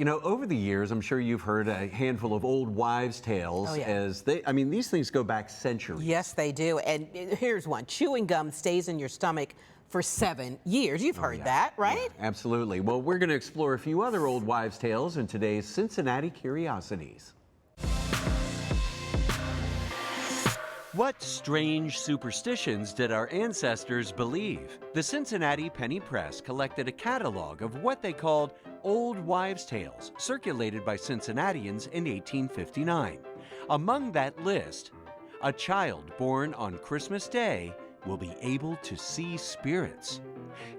You know, over the years, I'm sure you've heard a handful of old wives' tales. Oh, yeah. As they, I mean, these things go back centuries. Yes, they do. And here's one. Chewing gum stays in your stomach for 7 years. You've heard that, right? Yeah, absolutely. Well, we're going to explore a few other old wives' tales in today's Cincinnati Curiosities. What strange superstitions did our ancestors believe? The Cincinnati Penny Press collected a catalog of what they called old wives' tales, circulated by Cincinnatians in 1859. Among that list, a child born on Christmas Day will be able to see spirits.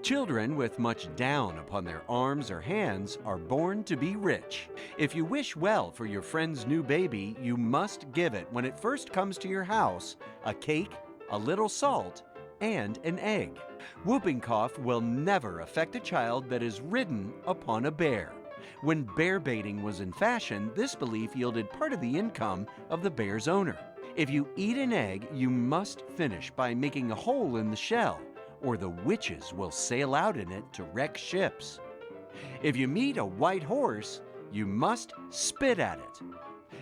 Children with much down upon their arms or hands are born to be rich. If you wish well for your friend's new baby, you must give it, when it first comes to your house, a cake, a little salt, and an egg. Whooping cough will never affect a child that is ridden upon a bear. When bear baiting was in fashion, this belief yielded part of the income of the bear's owner. If you eat an egg, you must finish by making a hole in the shell, or the witches will sail out in it to wreck ships. If you meet a white horse, you must spit at it.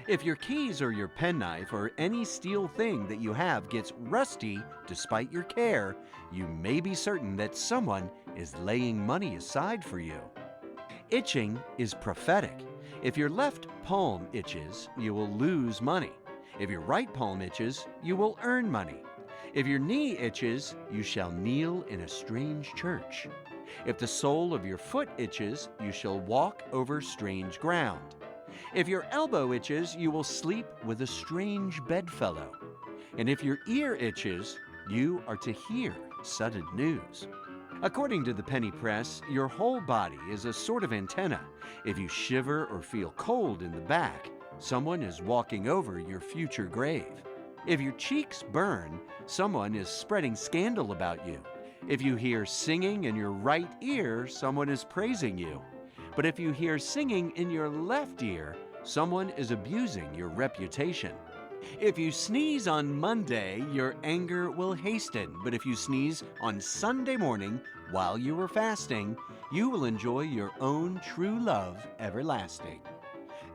If your keys or your penknife or any steel thing that you have gets rusty despite your care, you may be certain that someone is laying money aside for you. Itching is prophetic. If your left palm itches, you will lose money. If your right palm itches, you will earn money. If your knee itches, you shall kneel in a strange church. If the sole of your foot itches, you shall walk over strange ground. If your elbow itches, you will sleep with a strange bedfellow. And if your ear itches, you are to hear sudden news. According to the Penny Press, your whole body is a sort of antenna. If you shiver or feel cold in the back, someone is walking over your future grave. If your cheeks burn, someone is spreading scandal about you. If you hear singing in your right ear, someone is praising you. But if you hear singing in your left ear, someone is abusing your reputation. If you sneeze on Monday, your anger will hasten. But if you sneeze on Sunday morning while you are fasting, you will enjoy your own true love everlasting.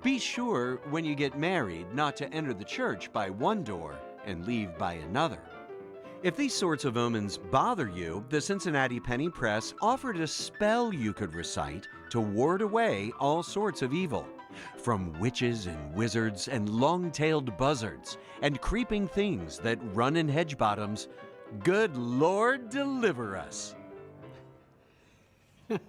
Be sure when you get married not to enter the church by one door and leave by another. If these sorts of omens bother you, the Cincinnati Penny Press offered a spell you could recite to ward away all sorts of evil. From witches and wizards and long-tailed buzzards and creeping things that run in hedge bottoms, good Lord deliver us.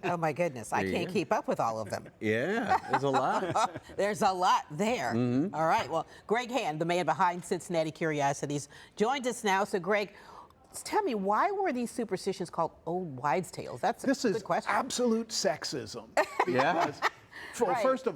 Oh my goodness, I can't keep up with all of them. Yeah, there's a lot. There's a lot there. All right, well, Greg Hand, the man behind Cincinnati Curiosities, joins us now. So Greg, tell me, why were these superstitions called old wives' tales? That's a good question. This is absolute sexism. Yeah. Well, first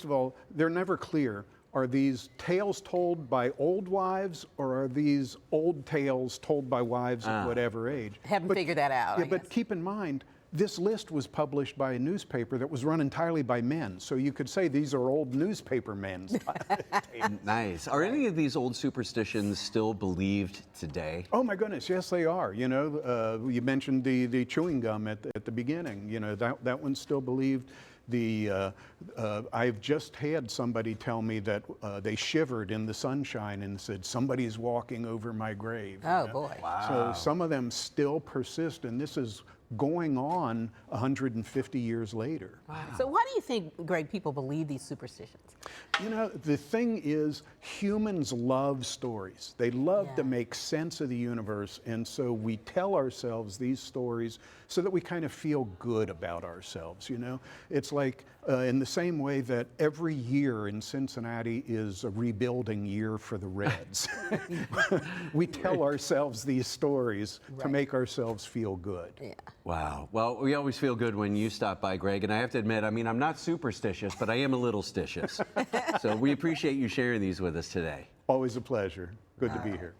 of all, they're never clear. Are these tales told by old wives, or are these old tales told by wives at whatever age? Haven't figured that out. Yeah, but keep in mind, this list was published by a newspaper that was run entirely by men. So you could say these are old newspaper men's tales. Nice. Are any of these old superstitions still believed today? Oh my goodness, yes they are. You know, you mentioned the chewing gum at the beginning. You know, that one's still believed. I've just had somebody tell me that they shivered in the sunshine and said, somebody's walking over my grave. Oh boy. Wow. So some of them still persist, and this is going on 150 years later. Wow. So why do you think, Greg, people believe these superstitions? You know, the thing is, humans love stories. They love to make sense of the universe, and so we tell ourselves these stories so that we kind of feel good about ourselves, you know? It's like in the same way that every year in Cincinnati is a rebuilding year for the Reds. We tell ourselves these stories to make ourselves feel good. Yeah. Wow. Well, we always feel good when you stop by, Greg, and I have to admit, I mean, I'm not superstitious, but I am a little stitious. So we appreciate you sharing these with us today. Always a pleasure. Good to be here.